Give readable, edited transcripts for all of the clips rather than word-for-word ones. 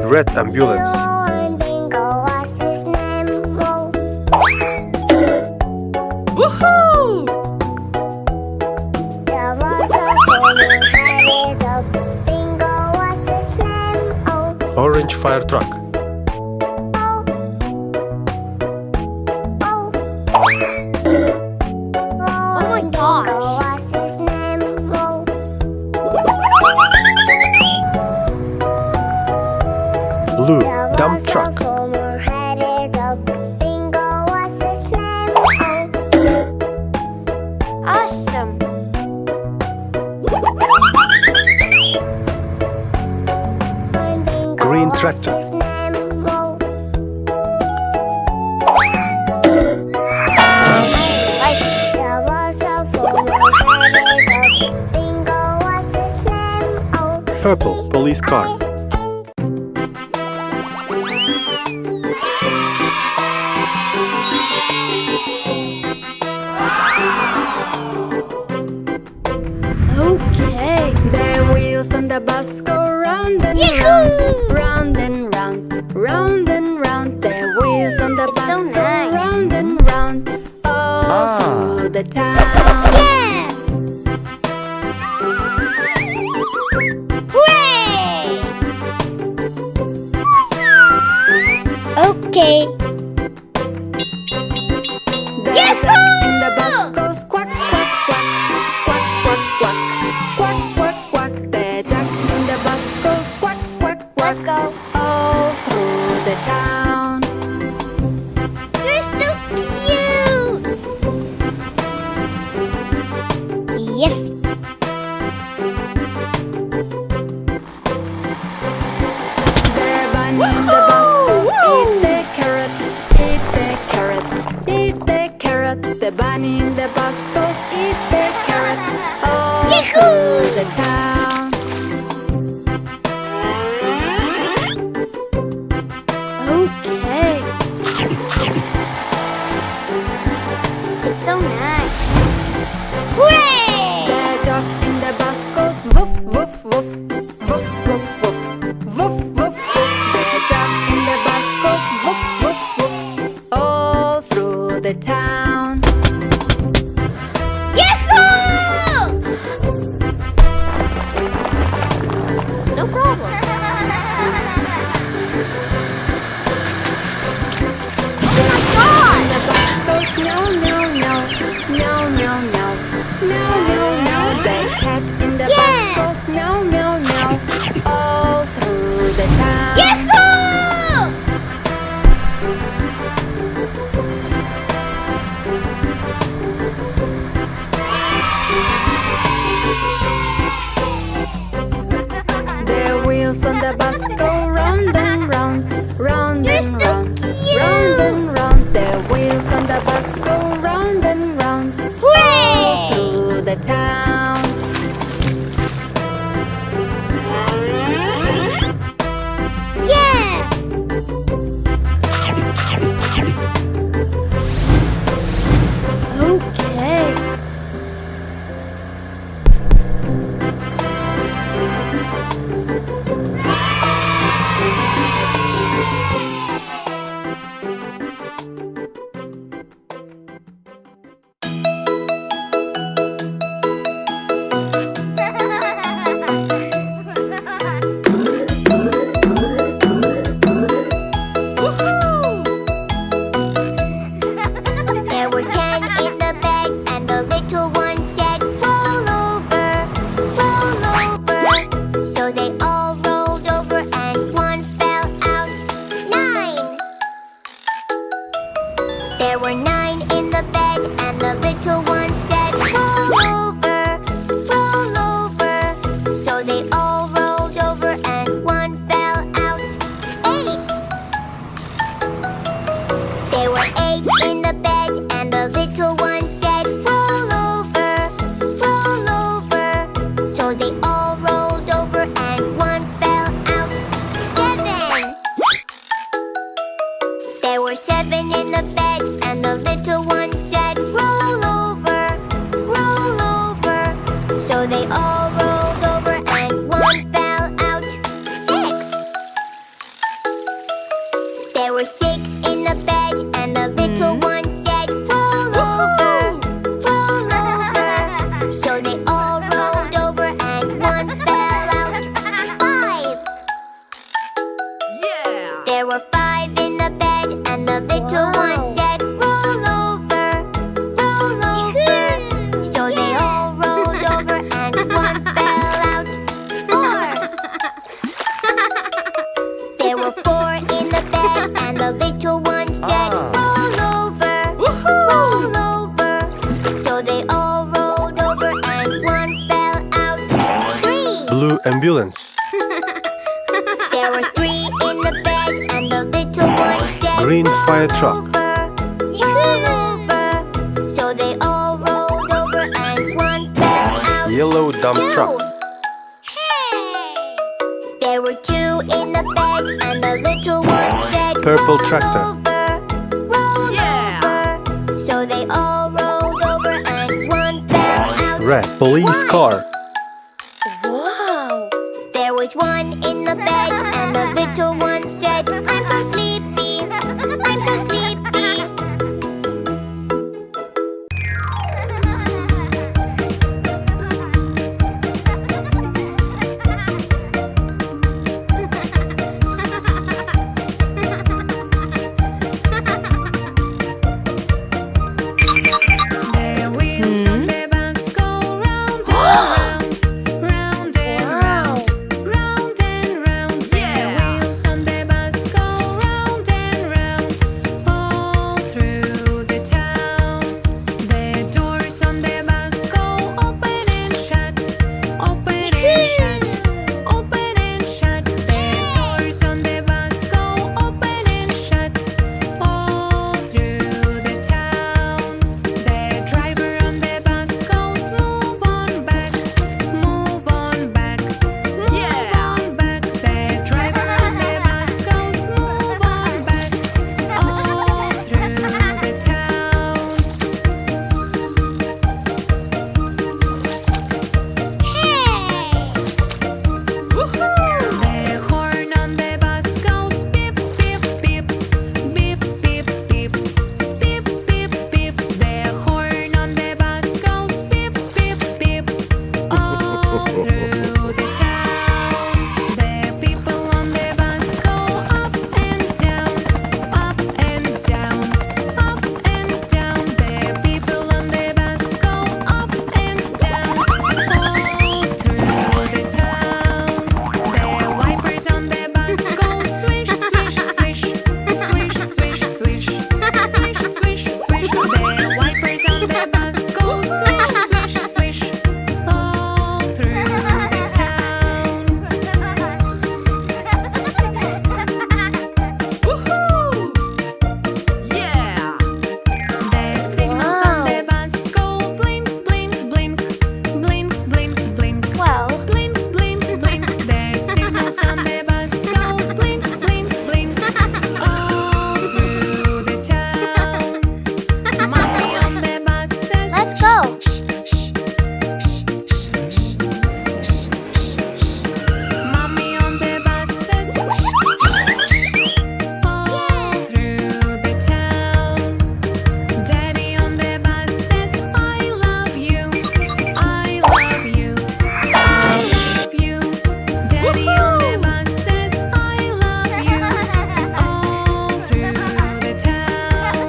Red ambulance. Woohoo! Orange fire truck. Oh my gosh. Blue dump truck. Awesome. Green tractor. Purple police car. Okay. The wheels on the bus go round and round, round and round, round and round. The wheels on the bus so go nice. round and round, all through the town. Yes! Hooray! Okay. The duck in the bus goes quack, quack, quack, quack, quack, quack, quack, quack, quack. The duck in the bus goes quack, quack, quack, Let's go. all through the town. You're so cute! Yes! The bunny in the bus goes eat the carrot, eat the carrot, eat the carrot. The bunny in the bus goes eat the carrot, all through the town. Okay. It's so nice. Hooray! The dog in the bus goes woof, woof, woof, woof, woof, woof, woof, woof, woof. The dog in the bus goes woof, woof, woof, all through the town. Yahoo! No problem. The bus goes no, no, no, no, no, no, no, no, no. The cat in the Yes! bus goes no, no, no, all through the town. Yahoo! There were 9 in the bed, and the little one said, roll over, roll over. So they all rolled over, and one fell out. 8. There were 8 in the bed, and the little one said, roll over, roll over. So they all rolled over, and one fell out. 7. There were 7 in the bed, and the little one said, roll over, roll over. So they all rolled over, and one fell out. 6. There were 6 in the bed, and the little one said, roll over, roll over. So they all rolled over, and one fell out. 5. There were 5 in the bed, and the little one said, roll over, roll over. So they all rolled over, and one fell out. 4. There were 4 in the bed, and the little one said, roll over, roll over. So they all rolled over, and one fell out. 3. Blue ambulance. There were 3 in the bed, and the little one said, Green fire truck. roll over. So they all rolled over, and one fell out. Yellow dump 2. truck. There were 2 in the bed, and the little one said, Purple roll tractor. over, roll over. So they all rolled over, and one fell out. Red police car. There was 1 in the bed, and the little one said, I'm so sleepy, I'm so sleepy. The wheels on the bus go round and round, round and round, round and round. The wheels on the bus go round and round, all through the town. The doors on the bus go open and shut, open and shut, open and shut. The doors on the bus go open and shut, all through the town. The driver on the bus goes, move on back, move on back, move on back. The driver on the bus goes, move on back, all through the town. The horn on the bus goes, beep, beep, beep, beep, beep, beep, beep, beep, beep. The horn on the bus goes, beep, beep, beep, all through the town. The people on the bus go up and down, up and down, up and down. The people on the bus go up and down, all through the town. The wipers on the bus go swish, swish, swish, swish, swish, swish, swish, swish, swish. The wipers on the bus go swish, swish, swish, all through the town. The signals on the bus go blink, blink, blink, blink, blink, blink. Blink, blink, blink. The signals on the bus go blink, blink, blink, all through the town. Mommy on the bus says, Let's go. Mommy on the bus says, all through the town. Daddy on the bus says, I love you, I love you, I love you. Daddy on the bus says, I love you, all through the town.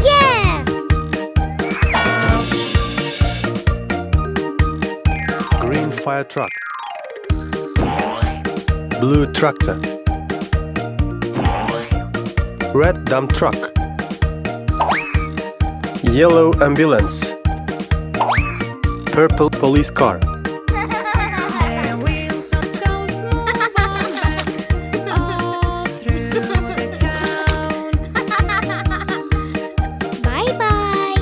Yes! Green fire truck. Blue tractor. Red dump truck. Yellow ambulance. Purple police car. The wheels of those move on back all through the town. Bye bye.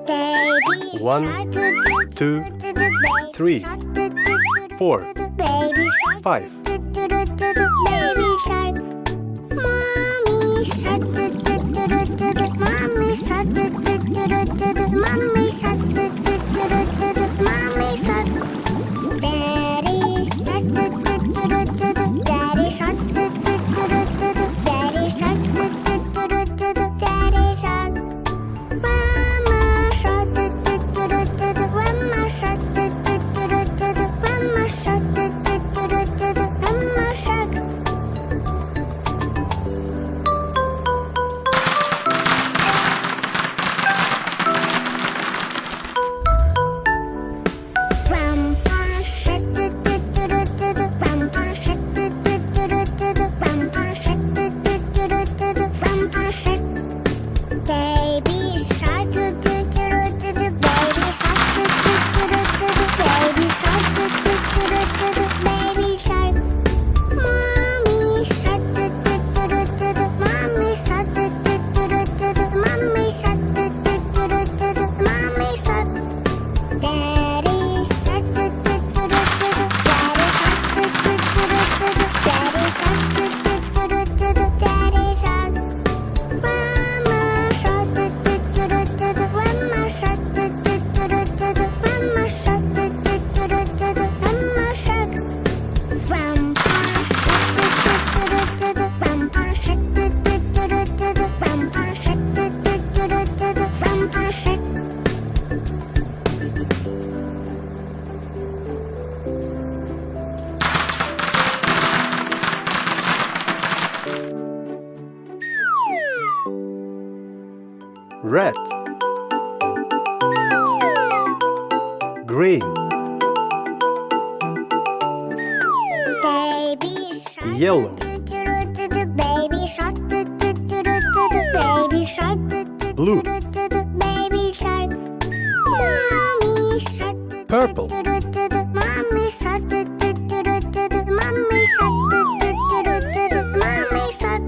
Baby 1, shark, 2, baby 3, shark, 4, baby shark, 5. baby shark. Mommy shark, mommy shark, mommy shark, mommy shark. Daddy shark, daddy shark, daddy shark, daddy shark. Mama shark, mama shark, mama shark, mama shark. Grandpa shark, grandpa shark, grandpa shark, grandpa shark. Baby shark, baby shark, baby shark, baby shark. Mommy shark, mommy shark, mommy shark, mommy shark. Daddy shark, daddy shark, daddy shark, daddy shark. Mama shark, grandma shark, grandma shark, grandma shark. Grandpa shark, grandpa shark, grandpa shark, grandpa shark. Red. Green. Baby shark, Yellow. baby shark, baby shark, Blue. baby shark. Mommy shark, Purple. mommy shark, mommy shark, mommy shark.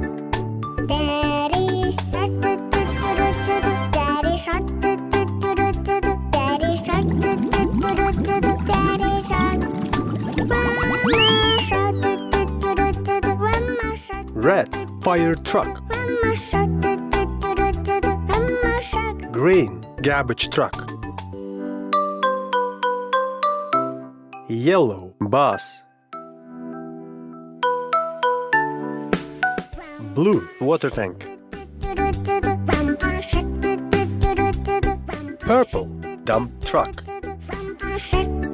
Daddy shark, daddy shark, daddy shark, daddy shark. Grandma shark, grandma shark, Red fire truck. grandma shark, grandma shark. Green garbage truck. Yellow bus. Blue water tank. Grandpa shark, Purple dump truck. grandpa shark.